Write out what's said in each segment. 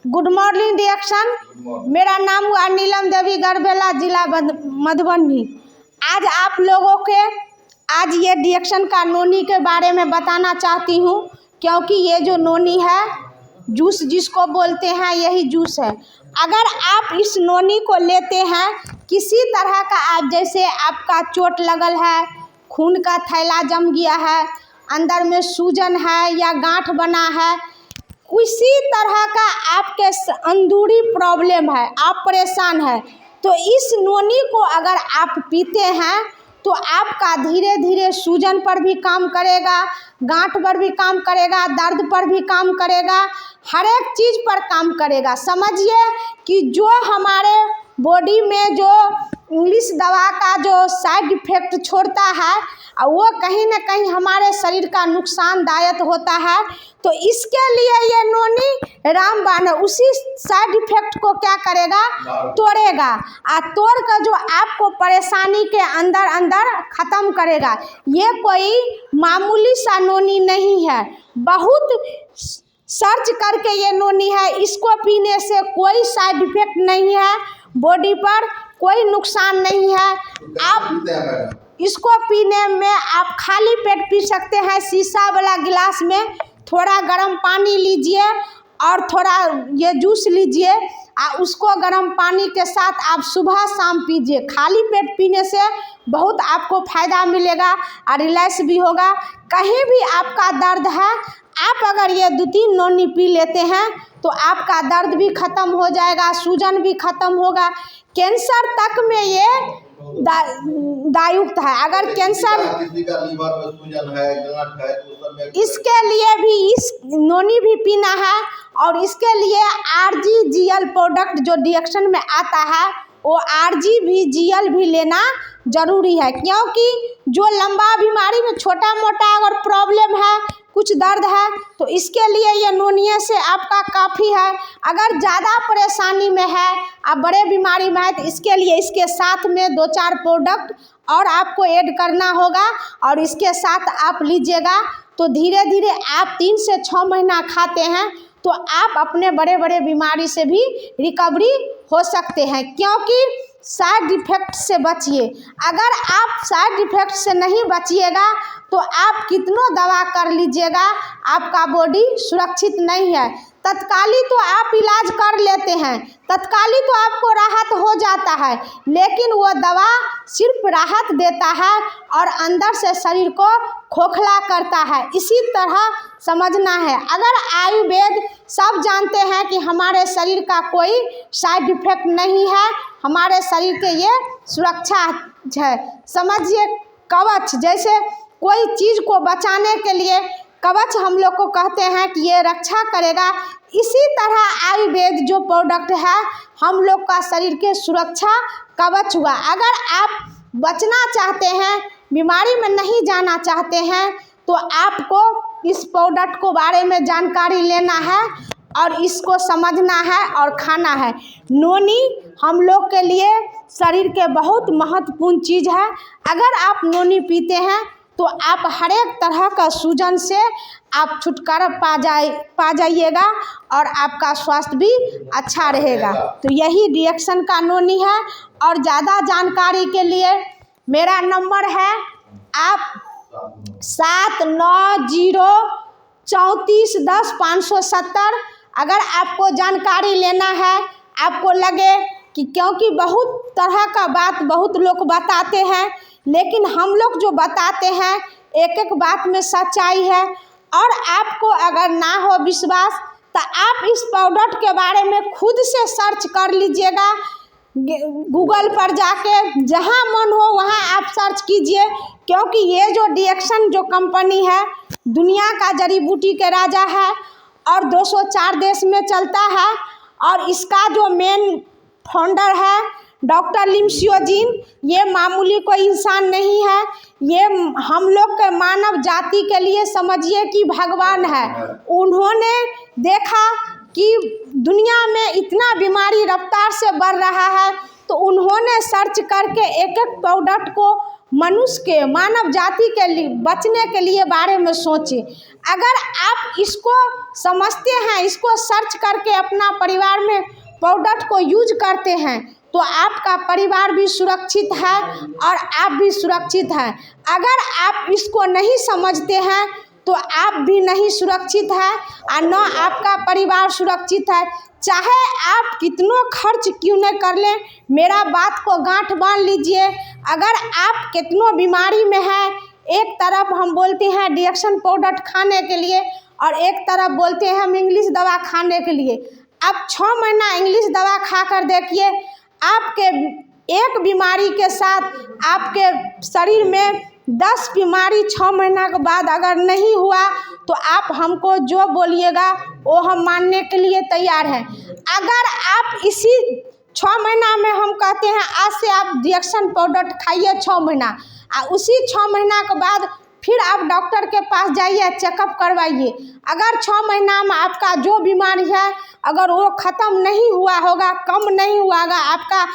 Good morning reaction. मेरा नाम हुआ नीलम देवी, गढ़बेला, जिला मधुबनी। आज आप लोगों के आज ये रिएक्शन का नोनी के बारे में बताना चाहती हूँ, क्योंकि ये जो नोनी है, जूस जिसको बोलते हैं, यही जूस है। अगर आप इस नोनी को लेते हैं, किसी तरह का आप जैसे आपका चोट लगल है, खून का थैला जम गया है, अंदर में सूजन है या गांठ बना है, किसी तरह का आपके अंदरूनी प्रॉब्लम है, आप परेशान हैं, तो इस नोनी को अगर आप पीते हैं तो आपका धीरे धीरे सूजन पर भी काम करेगा, गांठ पर भी काम करेगा, दर्द पर भी काम करेगा, हर एक चीज़ पर काम करेगा। समझिए कि जो हमारे बॉडी में जो इंग्लिश दवा का जो साइड इफ़ेक्ट छोड़ता है, वो कहीं ना कहीं हमारे शरीर का नुकसानदायक होता है। तो इसके लिए ये नोनी रामबाण है, उसी साइड इफ़ेक्ट को क्या करेगा, तोड़ेगा, और तोड़ कर जो आपको परेशानी के अंदर अंदर ख़त्म करेगा। ये कोई मामूली सा नोनी नहीं है, बहुत सर्च करके ये नोनी है। इसको पीने से कोई साइड इफ़ेक्ट नहीं है, बॉडी पर कोई नुकसान नहीं है। आप इसको पीने में आप खाली पेट पी सकते हैं। शीशा वाला गिलास में थोड़ा गर्म पानी लीजिए और थोड़ा ये जूस लीजिए, और उसको गर्म पानी के साथ आप सुबह शाम पीजिए। खाली पेट पीने से बहुत आपको फ़ायदा मिलेगा और रिलैक्स भी होगा। कहीं भी आपका दर्द है, आप अगर ये 2-3 नोनी पी लेते हैं तो आपका दर्द भी ख़त्म हो जाएगा, सूजन भी ख़त्म होगा। कैंसर तक में ये दायुक्त है। अगर कैंसर किसी का लीवर में सूजन है, गांठ है, तो सब में इसके लिए भी इस नोनी भी पीना है। और इसके लिए RGGL प्रोडक्ट जो रिएक्शन में आता है, वो RGGL भी लेना ज़रूरी है, क्योंकि जो लंबा बीमारी में छोटा मोटा अगर प्रॉब्लम है, कुछ दर्द है, तो इसके लिए ये नोनिया से आपका काफ़ी है। अगर ज़्यादा परेशानी में है, आप बड़े बीमारी में है, तो इसके लिए इसके साथ में 2-4 प्रोडक्ट और आपको ऐड करना होगा, और इसके साथ आप लीजिएगा तो धीरे धीरे आप 3 से 6 महीना खाते हैं तो आप अपने बड़े बड़े बीमारी से भी रिकवरी हो सकते हैं। क्योंकि साइड इफ़ेक्ट से बचिए। अगर आप साइड इफ़ेक्ट से नहीं बचिएगा तो आप कितनों दवा कर लीजिएगा, आपका बॉडी सुरक्षित नहीं है। तत्काली तो आप इलाज कर लेते हैं, तत्काली तो आपको राहत हो जाता है, लेकिन वो दवा सिर्फ राहत देता है और अंदर से शरीर को खोखला करता है। इसी तरह समझना है। अगर आयुर्वेद सब जानते हैं कि हमारे शरीर का कोई साइड इफ़ेक्ट नहीं है, हमारे शरीर के ये सुरक्षा है। समझिए, कवच जैसे कोई चीज़ को बचाने के लिए कवच हम लोग को कहते हैं कि ये रक्षा करेगा, इसी तरह आयुर्वेद जो प्रोडक्ट है हम लोग का शरीर के सुरक्षा कवच हुआ। अगर आप बचना चाहते हैं, बीमारी में नहीं जाना चाहते हैं, तो आपको इस प्रोडक्ट को बारे में जानकारी लेना है और इसको समझना है और खाना है। नोनी हम लोग के लिए शरीर के बहुत महत्वपूर्ण चीज़ है। अगर आप नोनी पीते हैं तो आप हर एक तरह का सूजन से आप छुटकारा पा जाइएगा और आपका स्वास्थ्य भी अच्छा रहेगा। तो यही रिएक्शन का नोनी है। और ज़्यादा जानकारी के लिए मेरा नंबर है, आप 7904100570। अगर आपको जानकारी लेना है, आपको लगे कि क्योंकि बहुत तरह का बात बहुत लोग बताते हैं, लेकिन हम लोग जो बताते हैं एक एक बात में सच्चाई है। और आपको अगर ना हो विश्वास तो आप इस प्रोडक्ट के बारे में खुद से सर्च कर लीजिएगा, गूगल पर जाके जहां मन हो वहां आप सर्च कीजिए। क्योंकि ये जो रिएक्शन जो कंपनी है, दुनिया का जड़ी बूटी के राजा है और 204 देश में चलता है। और इसका जो मेन फाउंडर है डॉक्टर लिमसियोजिन, ये मामूली कोई इंसान नहीं है, ये हम लोग के मानव जाति के लिए समझिए कि भगवान है। उन्होंने देखा कि दुनिया में इतना बीमारी रफ्तार से बढ़ रहा है, तो उन्होंने सर्च करके एक एक प्रोडक्ट को मनुष्य के, मानव जाति के लिए बचने के लिए बारे में सोचें। अगर आप इसको समझते हैं, इसको सर्च करके अपना परिवार में प्रोडक्ट को यूज करते हैं, तो आपका परिवार भी सुरक्षित है और आप भी सुरक्षित हैं। अगर आप इसको नहीं समझते हैं तो आप भी नहीं सुरक्षित है और न आपका परिवार सुरक्षित है। चाहे आप कितनों खर्च क्यों न कर लें, मेरा बात को गांठ बांध लीजिए। अगर आप कितनों बीमारी में हैं, एक तरफ हम बोलते हैं डिएक्शन प्रोडक्ट खाने के लिए और एक तरफ बोलते हैं हम इंग्लिश दवा खाने के लिए। आप 6 महीना इंग्लिश दवा खा कर देखिए, आपके एक बीमारी के साथ आपके शरीर में 10 बीमारी 6 महीना के बाद अगर नहीं हुआ तो आप हमको जो बोलिएगा वो हम मानने के लिए तैयार हैं। अगर आप इसी 6 महीना में हम कहते हैं आज से आप डिएक्शन प्रोडक्ट खाइए 6 महीना, और उसी 6 महीना के बाद फिर आप डॉक्टर के पास जाइए, चेकअप करवाइए। अगर 6 महीना में आपका जो बीमारी है अगर वो ख़त्म नहीं हुआ होगा, कम नहीं हुआ होगा, आपका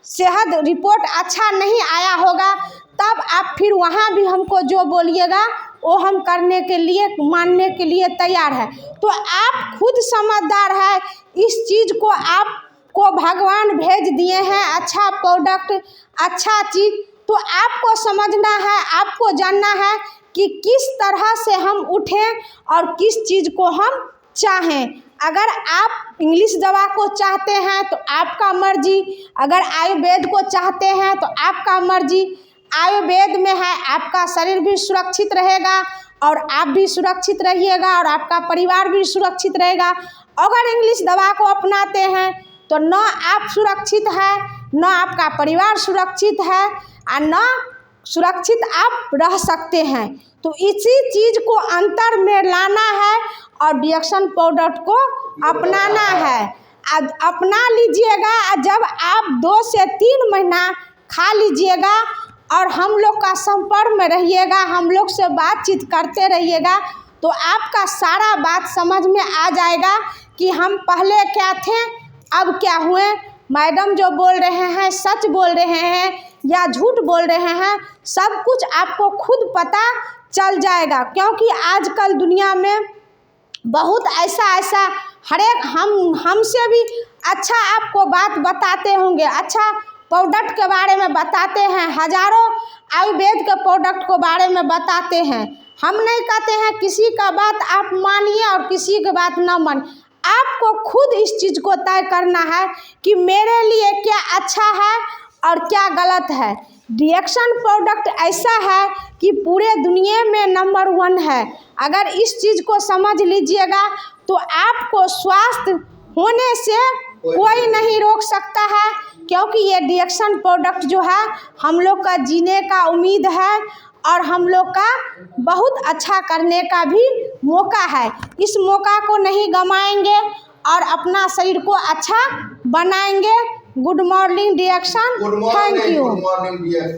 सेहत रिपोर्ट अच्छा नहीं आया होगा, तब आप फिर वहाँ भी हमको जो बोलिएगा वो हम करने के लिए, मानने के लिए तैयार है। तो आप खुद समझदार है, इस चीज़ को आपको भगवान भेज दिए हैं, अच्छा प्रोडक्ट, अच्छा चीज़, तो आपको समझना है, आपको जानना है कि किस तरह से हम उठें और किस चीज़ को हम चाहें। अगर आप इंग्लिश दवा को चाहते हैं तो आपका मर्जी, अगर आयुर्वेद को चाहते हैं तो आपका मर्जी। आयुर्वेद में है आपका शरीर भी सुरक्षित रहेगा और आप भी सुरक्षित रहिएगा और आपका परिवार भी सुरक्षित रहेगा। अगर इंग्लिश दवा को अपनाते हैं तो न आप सुरक्षित है, न आपका परिवार सुरक्षित है और न सुरक्षित आप रह सकते हैं। तो इसी चीज़ को अंतर में लाना है और डिएक्शन प्रोडक्ट को अपनाना है। अपना लीजिएगा, जब आप 2 से 3 महीना खा लीजिएगा और हम लोग का संपर्क में रहिएगा, हम लोग से बातचीत करते रहिएगा, तो आपका सारा बात समझ में आ जाएगा कि हम पहले क्या थे, अब क्या हुए। मैडम जो बोल रहे हैं सच बोल रहे हैं या झूठ बोल रहे हैं, सब कुछ आपको खुद पता चल जाएगा। क्योंकि आजकल दुनिया में बहुत ऐसा हर एक हमसे भी अच्छा आपको बात बताते होंगे, अच्छा प्रोडक्ट के बारे में बताते हैं, हजारों आयुर्वेद के प्रोडक्ट के बारे में बताते हैं। हम नहीं कहते हैं किसी का बात आप मानिए और किसी की बात ना मानिए, आपको खुद इस चीज़ को तय करना है कि मेरे लिए क्या अच्छा है और क्या गलत है। डिएक्शन प्रोडक्ट ऐसा है कि पूरे दुनिया में नंबर 1 है। अगर इस चीज़ को समझ लीजिएगा तो आपको स्वास्थ्य होने से कोई नहीं रोक सकता है, क्योंकि ये डिएक्शन प्रोडक्ट जो है हम लोग का जीने का उम्मीद है और हम लोग का बहुत अच्छा करने का भी मौका है। इस मौका को नहीं गंवाएंगे और अपना शरीर को अच्छा बनाएंगे। गुड मॉर्निंग डिएक्शन, थैंक यू।